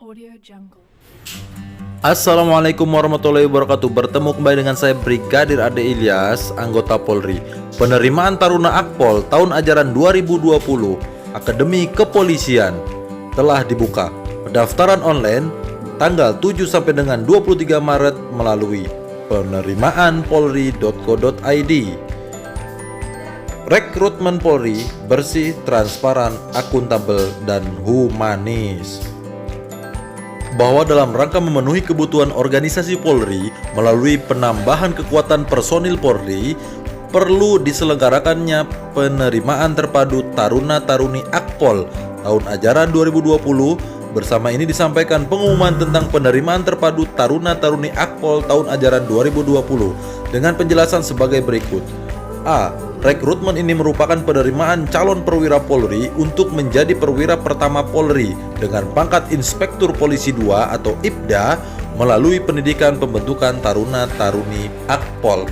Audio Jungle. Assalamualaikum warahmatullahi wabarakatuh. Bertemu kembali dengan saya Brigadir Ade Ilyas, anggota Polri. Penerimaan Taruna Akpol tahun ajaran 2020 Akademi Kepolisian telah dibuka. Pendaftaran online tanggal 7 sampai dengan 23 Maret melalui penerimaanpolri.co.id. Rekrutmen Polri bersih, transparan, akuntabel, dan humanis. Bahwa dalam rangka memenuhi kebutuhan organisasi Polri melalui penambahan kekuatan personil Polri, perlu diselenggarakannya penerimaan terpadu Taruna-Taruni Akpol tahun ajaran 2020. Bersama ini disampaikan pengumuman tentang penerimaan terpadu Taruna-Taruni Akpol tahun ajaran 2020 dengan penjelasan sebagai berikut. A. Rekrutmen ini merupakan penerimaan calon perwira Polri untuk menjadi perwira pertama Polri dengan pangkat Inspektur Polisi 2 atau IPDA melalui pendidikan pembentukan Taruna-Taruni Akpol.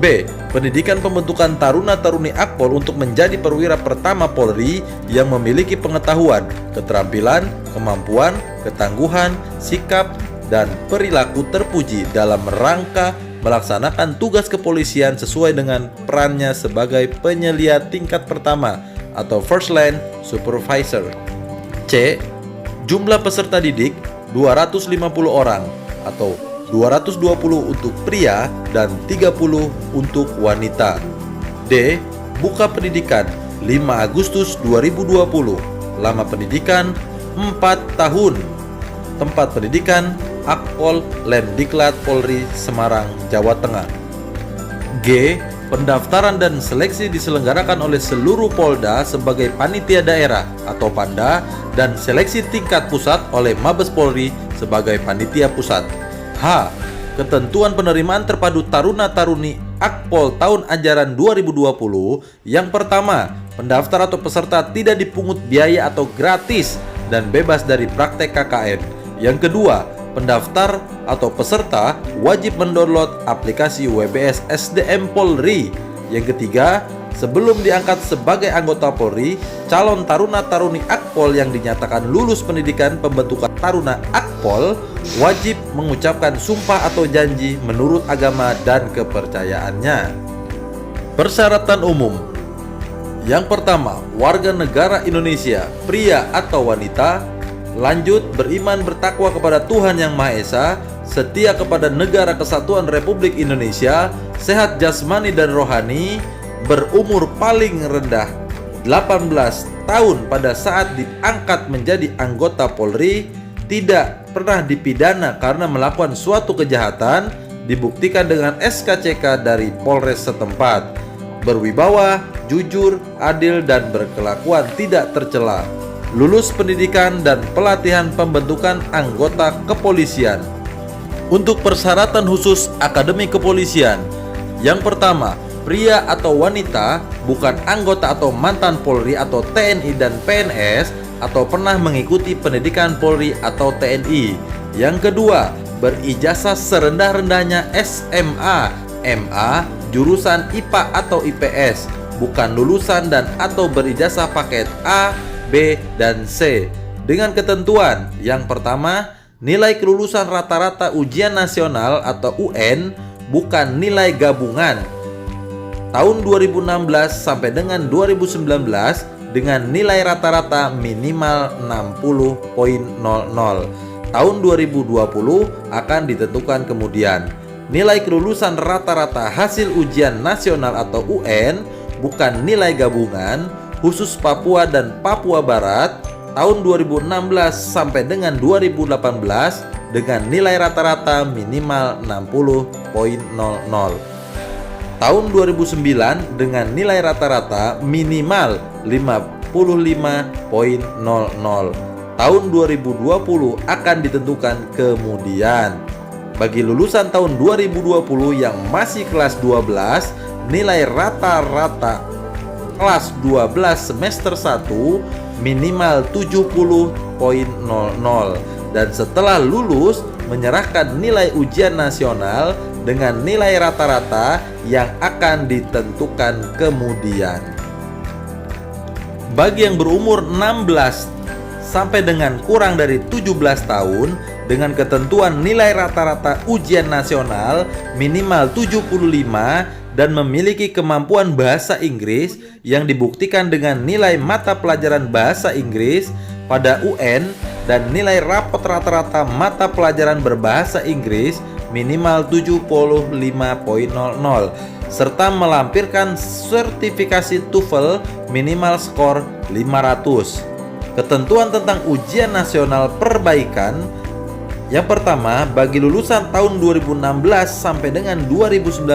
B. Pendidikan pembentukan Taruna-Taruni Akpol untuk menjadi perwira pertama Polri yang memiliki pengetahuan, keterampilan, kemampuan, ketangguhan, sikap, dan perilaku terpuji dalam rangka melaksanakan tugas kepolisian sesuai dengan perannya sebagai penyelia tingkat pertama atau First Line Supervisor. C. Jumlah peserta didik 250 orang atau 220 untuk pria dan 30 untuk wanita. D. Buka pendidikan 5 Agustus 2020. Lama pendidikan 4 tahun. Tempat pendidikan Akpol Lemdiklat Polri Semarang, Jawa Tengah. G. Pendaftaran dan seleksi diselenggarakan oleh seluruh Polda sebagai panitia daerah atau Panda dan seleksi tingkat pusat oleh Mabes Polri sebagai panitia pusat. H. Ketentuan penerimaan terpadu Taruna-Taruni Akpol tahun ajaran 2020. Yang pertama, pendaftar atau peserta tidak dipungut biaya atau gratis dan bebas dari praktek KKN. Yang kedua, pendaftar atau peserta wajib mendownload aplikasi WBS SDM Polri. Yang ketiga, sebelum diangkat sebagai anggota Polri, calon Taruna-Taruni Akpol yang dinyatakan lulus pendidikan pembentukan Taruna Akpol wajib mengucapkan sumpah atau janji menurut agama dan kepercayaannya. Persyaratan umum. Yang pertama, warga negara Indonesia, pria atau wanita. Lanjut, beriman bertakwa kepada Tuhan Yang Maha Esa, setia kepada Negara Kesatuan Republik Indonesia, sehat jasmani dan rohani, berumur paling rendah 18 tahun pada saat diangkat menjadi anggota Polri, tidak pernah dipidana karena melakukan suatu kejahatan, dibuktikan dengan SKCK dari Polres setempat, berwibawa, jujur, adil, dan berkelakuan tidak tercela. Lulus pendidikan dan pelatihan pembentukan anggota kepolisian. Untuk persyaratan khusus Akademi Kepolisian, yang pertama, pria atau wanita bukan anggota atau mantan Polri atau TNI dan PNS atau pernah mengikuti pendidikan Polri atau TNI. Yang kedua, berijazah serendah-rendahnya SMA, MA, jurusan IPA atau IPS, bukan lulusan dan atau berijazah paket A, B, dan C dengan ketentuan. Yang pertama, nilai kelulusan rata-rata ujian nasional atau UN bukan nilai gabungan tahun 2016 sampai dengan 2019 dengan nilai rata-rata minimal 60.00. Tahun 2020 akan ditentukan kemudian. Nilai kelulusan rata-rata hasil ujian nasional atau UN bukan nilai gabungan khusus Papua dan Papua Barat tahun 2016 sampai dengan 2018 dengan nilai rata-rata minimal 60.00. Tahun 2009 dengan nilai rata-rata minimal 55.00. Tahun 2020 akan ditentukan kemudian. Bagi lulusan tahun 2020 yang masih kelas 12, nilai rata-rata kelas 12 semester 1 minimal 70.00 dan setelah lulus menyerahkan nilai ujian nasional dengan nilai rata-rata yang akan ditentukan kemudian. Bagi yang berumur 16 sampai dengan kurang dari 17 tahun dengan ketentuan nilai rata-rata ujian nasional minimal 75 dan memiliki kemampuan bahasa Inggris yang dibuktikan dengan nilai mata pelajaran bahasa Inggris pada UN dan nilai rapot rata-rata mata pelajaran berbahasa Inggris minimal 75.00 serta melampirkan sertifikasi TOEFL minimal skor 500. Ketentuan tentang ujian nasional perbaikan. Yang pertama, bagi lulusan tahun 2016 sampai dengan 2019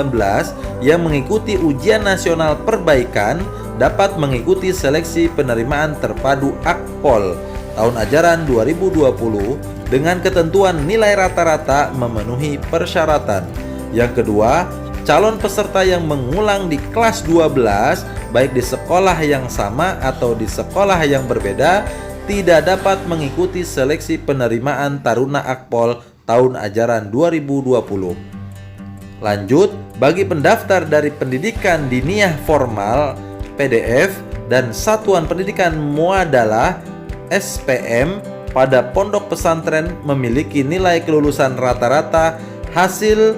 yang mengikuti ujian nasional perbaikan dapat mengikuti seleksi penerimaan terpadu Akpol tahun ajaran 2020 dengan ketentuan nilai rata-rata memenuhi persyaratan. Yang kedua, calon peserta yang mengulang di kelas 12 baik di sekolah yang sama atau di sekolah yang berbeda tidak dapat mengikuti seleksi penerimaan Taruna Akpol tahun ajaran 2020. Lanjut, bagi pendaftar dari pendidikan diniyah formal PDF dan satuan pendidikan muadalah SPM pada pondok pesantren memiliki nilai kelulusan rata-rata hasil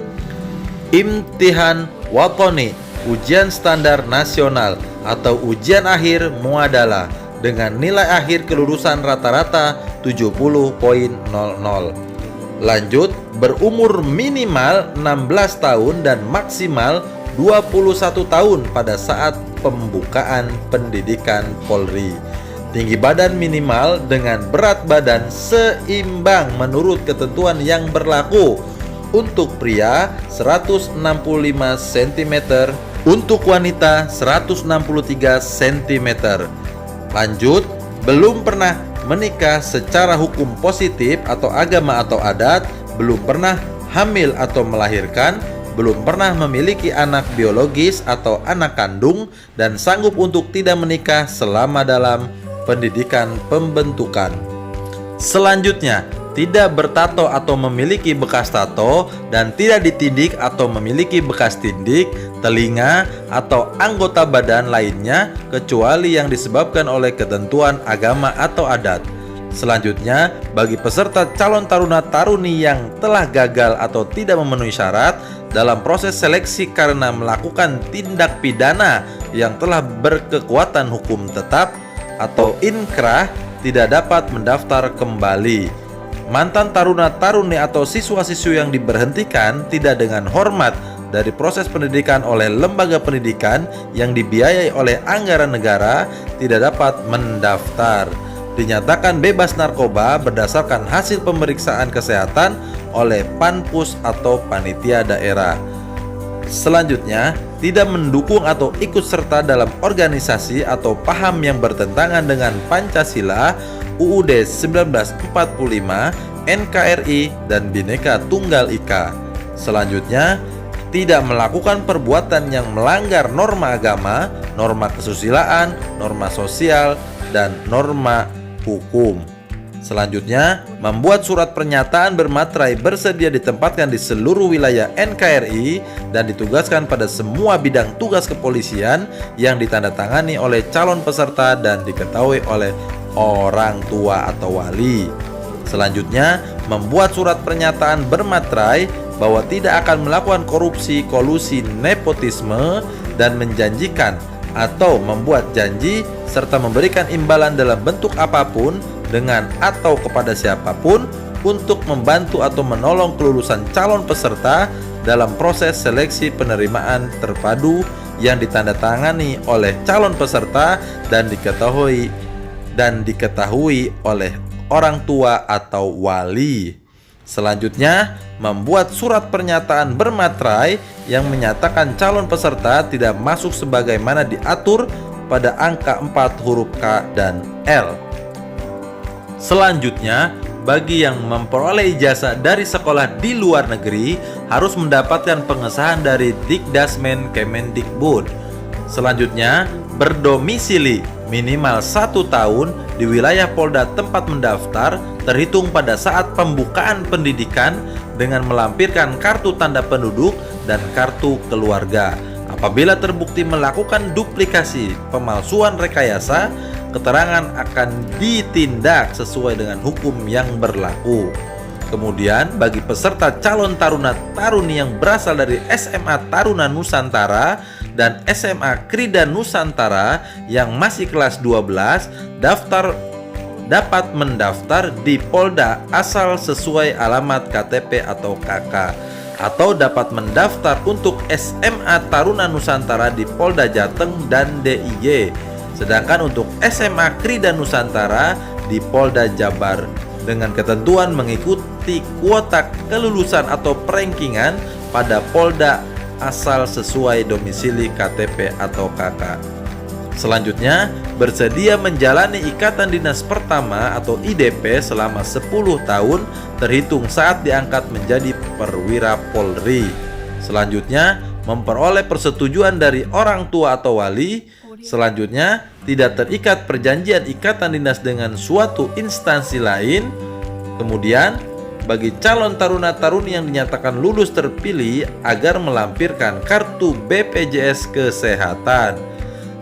Imtihan Watoni ujian standar nasional atau ujian akhir muadalah dengan nilai akhir kelulusan rata-rata 70.00. Lanjut, berumur minimal 16 tahun dan maksimal 21 tahun pada saat pembukaan pendidikan Polri. Tinggi badan minimal dengan berat badan seimbang menurut ketentuan yang berlaku. Untuk pria 165 cm, untuk wanita 163 cm. Lanjut, belum pernah menikah secara hukum positif atau agama atau adat, belum pernah hamil atau melahirkan, belum pernah memiliki anak biologis atau anak kandung, dan sanggup untuk tidak menikah selama dalam pendidikan pembentukan. Selanjutnya, tidak bertato atau memiliki bekas tato dan tidak ditindik atau memiliki bekas tindik, telinga, atau anggota badan lainnya kecuali yang disebabkan oleh ketentuan agama atau adat. Selanjutnya, bagi peserta calon taruna-taruni yang telah gagal atau tidak memenuhi syarat dalam proses seleksi karena melakukan tindak pidana yang telah berkekuatan hukum tetap atau inkrah tidak dapat mendaftar kembali. Mantan taruna-taruni atau siswa-siswi yang diberhentikan tidak dengan hormat dari proses pendidikan oleh lembaga pendidikan yang dibiayai oleh anggaran negara tidak dapat mendaftar. Dinyatakan bebas narkoba berdasarkan hasil pemeriksaan kesehatan oleh Panpus atau panitia daerah. Selanjutnya, tidak mendukung atau ikut serta dalam organisasi atau paham yang bertentangan dengan Pancasila, UUD 1945, NKRI, dan Bhinneka Tunggal Ika. Selanjutnya, tidak melakukan perbuatan yang melanggar norma agama, norma kesusilaan, norma sosial, dan norma hukum. Selanjutnya, membuat surat pernyataan bermaterai bersedia ditempatkan di seluruh wilayah NKRI dan ditugaskan pada semua bidang tugas kepolisian yang ditandatangani oleh calon peserta dan diketahui oleh orang tua atau wali. Selanjutnya, membuat surat pernyataan bermaterai bahwa tidak akan melakukan korupsi, kolusi, nepotisme, dan menjanjikan atau membuat janji serta memberikan imbalan dalam bentuk apapun dengan atau kepada siapapun untuk membantu atau menolong kelulusan calon peserta dalam proses seleksi penerimaan terpadu yang ditandatangani oleh calon peserta dan diketahui oleh orang tua atau wali. Selanjutnya, membuat surat pernyataan bermaterai yang menyatakan calon peserta tidak masuk sebagaimana diatur pada angka 4 huruf K dan L. Selanjutnya, bagi yang memperoleh ijazah dari sekolah di luar negeri harus mendapatkan pengesahan dari Dikdasmen Kemendikbud. Selanjutnya, berdomisili minimal 1 tahun di wilayah Polda tempat mendaftar terhitung pada saat pembukaan pendidikan dengan melampirkan kartu tanda penduduk dan kartu keluarga. Apabila terbukti melakukan duplikasi, pemalsuan rekayasa, keterangan akan ditindak sesuai dengan hukum yang berlaku. Kemudian bagi peserta calon taruna-taruni yang berasal dari SMA Taruna Nusantara dan SMA Krida Nusantara yang masih kelas 12 dapat mendaftar di Polda asal sesuai alamat KTP atau KK, atau dapat mendaftar untuk SMA Taruna Nusantara di Polda Jateng dan DIY. Sedangkan untuk SMA Krida Nusantara di Polda Jabar dengan ketentuan mengikuti kuota kelulusan atau perankingan pada Polda asal sesuai domisili KTP atau KK. Selanjutnya, bersedia menjalani ikatan dinas pertama atau IDP selama 10 tahun terhitung saat diangkat menjadi perwira Polri. Selanjutnya, memperoleh persetujuan dari orang tua atau wali. Selanjutnya, tidak terikat perjanjian ikatan dinas dengan suatu instansi lain. Kemudian, bagi calon taruna-taruni yang dinyatakan lulus terpilih agar melampirkan kartu BPJS Kesehatan.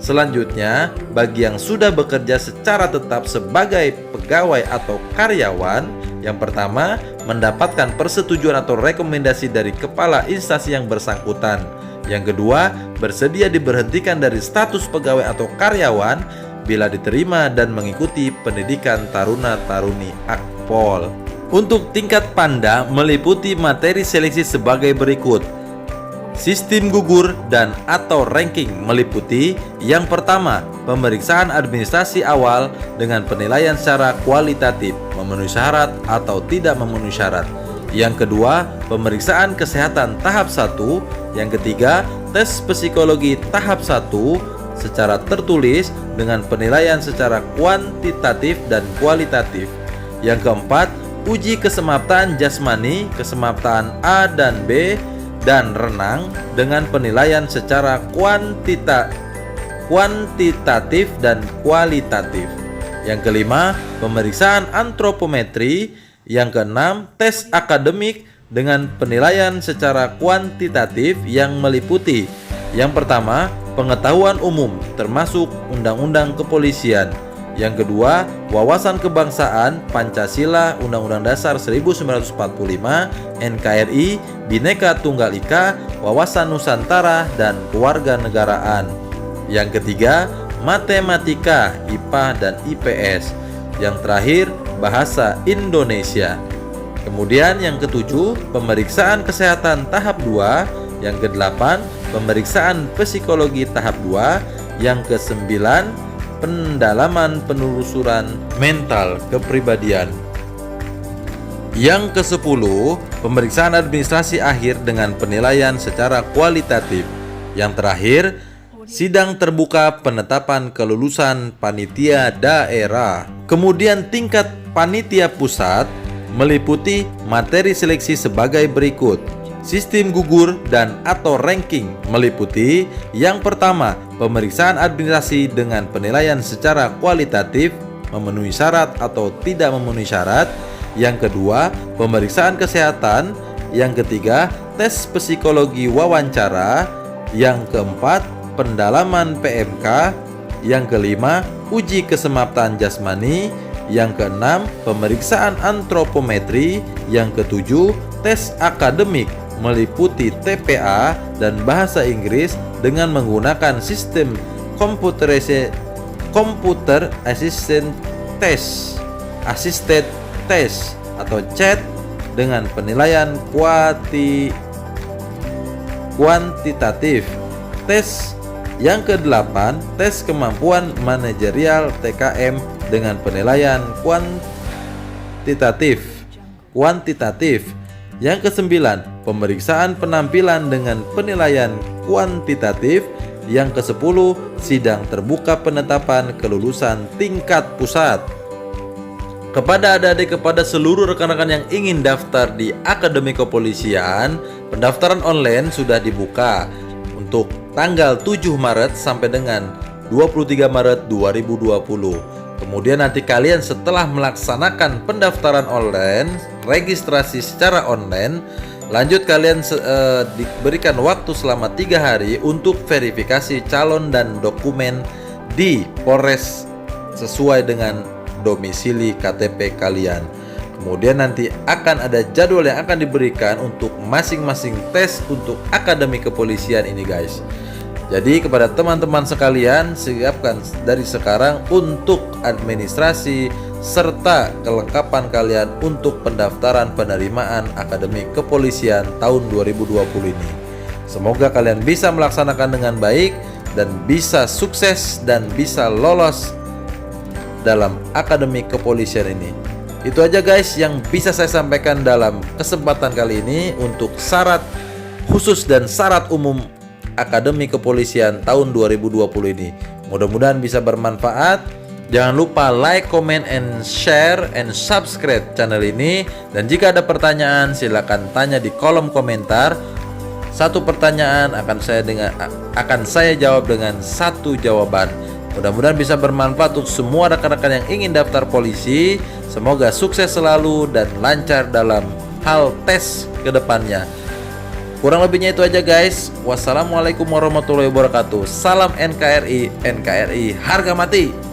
Selanjutnya, bagi yang sudah bekerja secara tetap sebagai pegawai atau karyawan, yang pertama, mendapatkan persetujuan atau rekomendasi dari kepala instansi yang bersangkutan. Yang kedua, bersedia diberhentikan dari status pegawai atau karyawan bila diterima dan mengikuti pendidikan taruna-taruni Akpol. Untuk tingkat Panda meliputi materi seleksi sebagai berikut. Sistem gugur dan atau ranking meliputi yang pertama, pemeriksaan administrasi awal dengan penilaian secara kualitatif, memenuhi syarat atau tidak memenuhi syarat. Yang kedua, pemeriksaan kesehatan tahap 1. Yang ketiga, tes psikologi tahap 1 secara tertulis dengan penilaian secara kuantitatif dan kualitatif. Yang keempat, uji kesemaptaan jasmani, kesemaptaan A dan B, dan renang dengan penilaian secara kuantitatif dan kualitatif. Yang kelima, pemeriksaan antropometri. Yang keenam, tes akademik dengan penilaian secara kuantitatif yang meliputi yang pertama, pengetahuan umum termasuk Undang-Undang Kepolisian. Yang kedua, wawasan kebangsaan, Pancasila, Undang-Undang Dasar 1945, NKRI, Bhinneka Tunggal Ika, wawasan Nusantara, dan kewarganegaraan. Yang ketiga, matematika, IPA dan IPS. Yang terakhir, bahasa Indonesia. Kemudian yang ketujuh, pemeriksaan kesehatan tahap 2. Yang kedelapan, pemeriksaan psikologi tahap 2. Yang kesembilan, pendalaman penelusuran mental kepribadian. Yang ke-10, pemeriksaan administrasi akhir dengan penilaian secara kualitatif. Yang terakhir, sidang terbuka penetapan kelulusan panitia daerah. Kemudian tingkat panitia pusat meliputi materi seleksi sebagai berikut. Sistem gugur dan atau ranking meliputi yang pertama, pemeriksaan administrasi dengan penilaian secara kualitatif, memenuhi syarat atau tidak memenuhi syarat. Yang kedua, pemeriksaan kesehatan. Yang ketiga, tes psikologi wawancara. Yang keempat, pendalaman PMK. Yang kelima, uji kesemaptaan jasmani. Yang keenam, pemeriksaan antropometri. Yang ketujuh, tes akademik meliputi TPA dan bahasa Inggris dengan menggunakan sistem computer assisted test atau CAT dengan penilaian kuantitatif. Tes yang ke-8, tes kemampuan manajerial TKM dengan penilaian kuantitatif. Yang ke-9, pemeriksaan penampilan dengan penilaian kuantitatif. Yang ke-10, sidang terbuka penetapan kelulusan tingkat pusat. Kepada adik-adik, kepada seluruh rekan-rekan yang ingin daftar di Akademi Kepolisian, pendaftaran online sudah dibuka untuk tanggal 7 Maret sampai dengan 23 Maret 2020. Kemudian nanti kalian setelah melaksanakan pendaftaran online, registrasi secara online, lanjut kalian diberikan waktu selama 3 hari untuk verifikasi calon dan dokumen di Polres sesuai dengan domisili KTP kalian. Kemudian nanti akan ada jadwal yang akan diberikan untuk masing-masing tes untuk akademi kepolisian ini guys. Jadi kepada teman-teman sekalian, siapkan dari sekarang untuk administrasi serta kelengkapan kalian untuk pendaftaran penerimaan akademi kepolisian tahun 2020 ini. Semoga kalian bisa melaksanakan dengan baik dan bisa sukses dan bisa lolos dalam akademi kepolisian ini. Itu aja guys yang bisa saya sampaikan dalam kesempatan kali ini untuk syarat khusus dan syarat umum Akademi Kepolisian tahun 2020 ini. Mudah-mudahan bisa bermanfaat. Jangan lupa like, comment, and share, and subscribe channel ini. Dan jika ada pertanyaan silakan tanya di kolom komentar. Satu pertanyaan akan saya jawab dengan satu jawaban. Mudah-mudahan bisa bermanfaat untuk semua rekan-rekan yang ingin daftar polisi. Semoga sukses selalu dan lancar dalam hal tes ke depannya. Kurang lebihnya itu aja guys. Wassalamualaikum warahmatullahi wabarakatuh. Salam NKRI, NKRI harga mati.